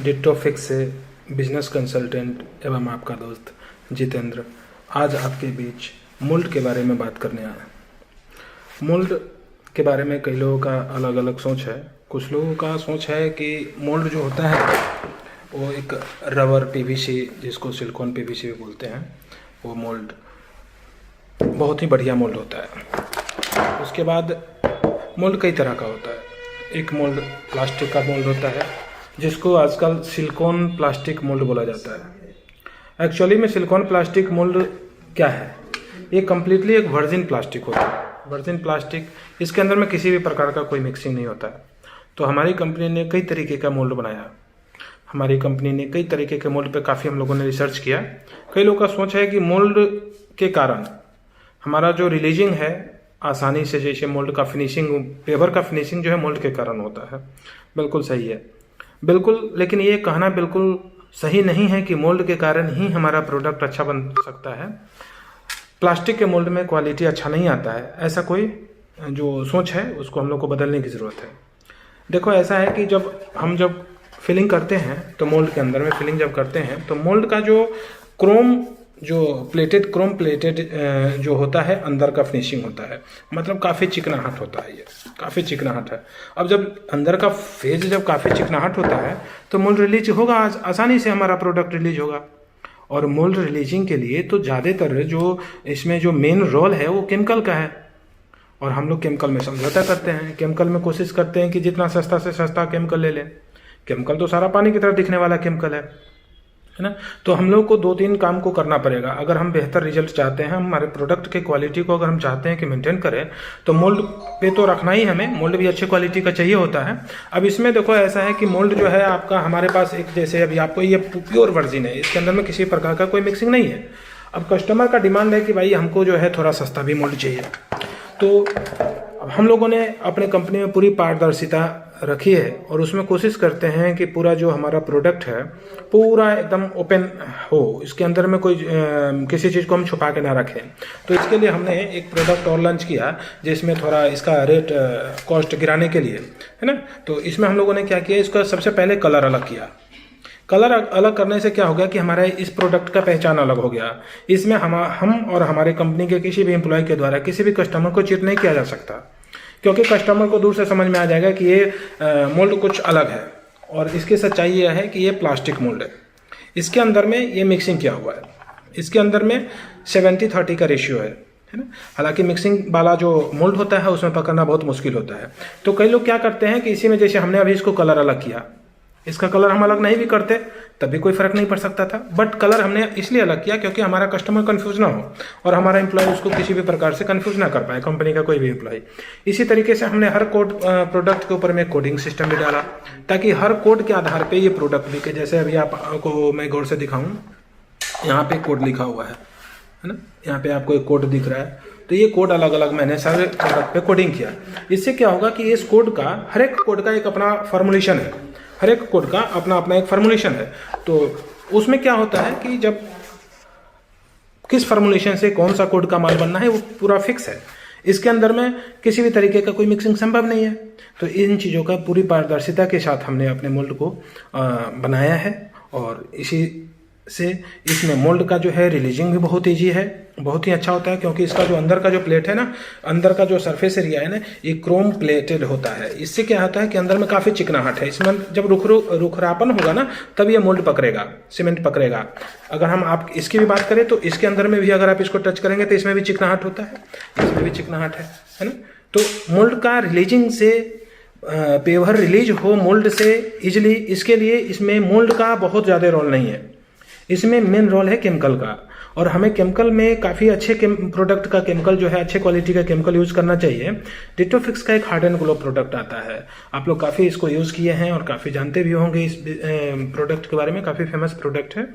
डिट्टोफिक्स से business consultant एवं आपका दोस्त जितेंद्र आज आपके बीच मोल्ड के बारे में बात करने आया। मोल्ड के बारे में कई लोगों का अलग अलग सोच है। कुछ लोगों का सोच है कि मोल्ड जो होता है वो एक रबर पीवीसी, जिसको सिलिकॉन पीवीसी भी बोलते हैं, वो मोल्ड बहुत ही बढ़िया मोल्ड होता है। उसके बाद मोल्ड कई तरह का होता है। एक मोल्ड प्लास्टिक का मोल्ड होता है, जिसको आजकल सिलिकॉन प्लास्टिक मोल्ड बोला जाता है। एक्चुअली में सिलिकॉन प्लास्टिक मोल्ड क्या है? ये कम्प्लीटली एक वर्जिन प्लास्टिक होता है। वर्जिन प्लास्टिक, इसके अंदर में किसी भी प्रकार का कोई मिक्सिंग नहीं होता है। तो हमारी कंपनी ने कई तरीके का मोल्ड बनाया। हमारी कंपनी ने कई तरीके के मोल्ड पे काफ़ी हम लोगों ने रिसर्च किया। कई लोगों का सोच है कि मोल्ड के कारण हमारा जो रिलीजिंग है आसानी से, जैसे मोल्ड का फिनिशिंग, पेपर का फिनिशिंग जो है मोल्ड के कारण होता है। बिल्कुल सही है, बिल्कुल। लेकिन ये कहना बिल्कुल सही नहीं है कि मोल्ड के कारण ही हमारा प्रोडक्ट अच्छा बन सकता है। प्लास्टिक के मोल्ड में क्वालिटी अच्छा नहीं आता है, ऐसा कोई जो सोच है उसको हम लोग को बदलने की ज़रूरत है। देखो, ऐसा है कि जब फिलिंग करते हैं तो मोल्ड के अंदर में फिलिंग जब करते हैं तो मोल्ड का जो क्रोम प्लेटेड जो होता है, अंदर का फिनिशिंग होता है, मतलब काफ़ी चिकनाहट होता है। ये काफ़ी चिकनाहट है। अब जब अंदर का फेज जब काफ़ी चिकनाहट होता है तो मोल्ड रिलीज होगा, आसानी से हमारा प्रोडक्ट रिलीज होगा। और मोल्ड रिलीजिंग के लिए तो ज़्यादातर जो इसमें जो मेन रोल है वो केमिकल का है। और हम लोग केमिकल में समझौता करते हैं। केमिकल में कोशिश करते हैं कि जितना सस्ता से सस्ता केमिकल ले लें। केमिकल तो सारा पानी की तरह दिखने वाला केमिकल है ना। तो हम लोग को 2-3 काम को करना पड़ेगा अगर हम बेहतर रिजल्ट चाहते हैं। हमारे प्रोडक्ट के क्वालिटी को अगर हम चाहते हैं कि मेंटेन करें तो मोल्ड पे तो रखना ही, हमें मोल्ड भी अच्छी क्वालिटी का चाहिए होता है। अब इसमें देखो, ऐसा है कि मोल्ड जो है आपका, हमारे पास एक, जैसे अभी आपको ये प्योर वर्जिन है, इसके अंदर में किसी प्रकार का कोई मिक्सिंग नहीं है। अब कस्टमर का डिमांड है कि भाई हमको जो है थोड़ा सस्ता भी मोल्ड चाहिए। तो अब हम लोगों ने अपने कंपनी में पूरी पारदर्शिता रखी है और उसमें कोशिश करते हैं कि पूरा जो हमारा प्रोडक्ट है पूरा एकदम ओपन हो। इसके अंदर में कोई किसी चीज़ को हम छुपा के ना रखें। तो इसके लिए हमने एक प्रोडक्ट और लॉन्च किया, जिसमें थोड़ा इसका रेट कॉस्ट गिराने के लिए, है ना। तो इसमें हम लोगों ने क्या किया, इसका सबसे पहले कलर अलग किया। कलर अलग करने से क्या हो गया कि हमारा इस प्रोडक्ट का पहचान अलग हो गया। इसमें हम और हमारे कंपनी के किसी भी एम्प्लॉय के द्वारा किसी भी कस्टमर को चीट नहीं किया जा सकता, क्योंकि कस्टमर को दूर से समझ में आ जाएगा कि ये मोल्ड कुछ अलग है। और इसकी सच्चाई यह है कि ये प्लास्टिक मोल्ड है। इसके अंदर में ये मिक्सिंग किया हुआ है। इसके अंदर में 70-30 का रेशियो है ना। हालांकि मिक्सिंग वाला जो मोल्ड होता है उसमें पकड़ना बहुत मुश्किल होता है। तो कई लोग क्या करते हैं कि इसी में, जैसे हमने अभी इसको कलर अलग किया, इसका कलर हम अलग नहीं भी करते तब भी कोई फर्क नहीं पड़ सकता था। बट कलर हमने इसलिए अलग किया क्योंकि हमारा कस्टमर कंफ्यूज ना हो और हमारा एम्प्लॉय उसको किसी भी प्रकार से कंफ्यूज ना कर पाए, कंपनी का कोई भी एम्प्लॉय। इसी तरीके से हमने हर प्रोडक्ट के ऊपर में कोडिंग सिस्टम भी डाला, ताकि हर कोड के आधार पे ये प्रोडक्ट बिके। जैसे अभी आपको मैं गौर से दिखाऊं, यहाँ पे कोड लिखा हुआ है ना। यहाँ पे आपको एक कोड दिख रहा है। तो ये कोड अलग अलग मैंने सारे प्रोडक्ट पे कोडिंग किया। इससे क्या होगा कि इस कोड का, हर एक कोड का एक अपना फॉर्मुलेशन है। हर एक कोड का अपना अपना एक फॉर्मुलेशन है। तो उसमें क्या होता है कि जब किस फॉर्मुलेशन से कौन सा कोड का माल बनना है वो पूरा फिक्स है। इसके अंदर में किसी भी तरीके का कोई मिक्सिंग संभव नहीं है। तो इन चीज़ों का पूरी पारदर्शिता के साथ हमने अपने मोल्ड को बनाया है। और इसी से इसमें मोल्ड का जो है रिलीजिंग भी बहुत ईजी है, बहुत ही अच्छा होता है, क्योंकि इसका जो अंदर का जो प्लेट है ना, अंदर का जो सरफेस एरिया है ना, ये क्रोम प्लेटेड होता है। इससे क्या होता है कि अंदर में काफ़ी चिकनाहट है। इसमें जब रुखरापन होगा ना, तब ये मोल्ड पकड़ेगा, सीमेंट पकड़ेगा। अगर हम आप इसकी भी बात करें तो इसके अंदर में भी अगर आप इसको टच करेंगे तो इसमें भी चिकनाहट होता है, इसमें भी चिकनाहट है ना। तो मोल्ड का रिलीजिंग से, पेवर रिलीज हो मोल्ड से इजिली, इसके लिए इसमें मोल्ड का बहुत ज़्यादा रोल नहीं है। इसमें मेन रोल है केमिकल का। और हमें केमिकल में काफ़ी अच्छे प्रोडक्ट का केमिकल जो है, अच्छे क्वालिटी का केमिकल यूज़ करना चाहिए। डिट्टोफिक्स का एक हार्ड एंड ग्लो प्रोडक्ट आता है। आप लोग काफ़ी इसको यूज़ किए हैं और काफ़ी जानते भी होंगे इस प्रोडक्ट के बारे में। काफ़ी फेमस प्रोडक्ट है।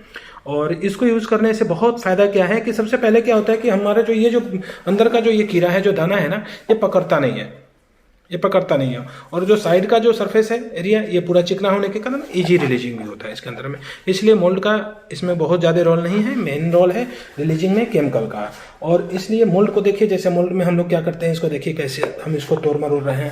और इसको यूज़ करने से बहुत फ़ायदा क्या है कि सबसे पहले क्या होता है कि हमारा जो ये जो अंदर का जो ये कीड़ा है, जो दाना है ना, ये पकड़ता नहीं है। और जो साइड का जो सरफेस है एरिया, ये पूरा चिकना होने के कारण इजी रिलीजिंग भी होता है इसके अंदर में। इसलिए मोल्ड का इसमें बहुत ज़्यादा रोल नहीं है। मेन रोल है रिलीजिंग में केमिकल का। और इसलिए मोल्ड को देखिए, जैसे मोल्ड में हम लोग क्या करते हैं, इसको देखिए कैसे हम इसको तोड़ मरोड़ रहे हैं।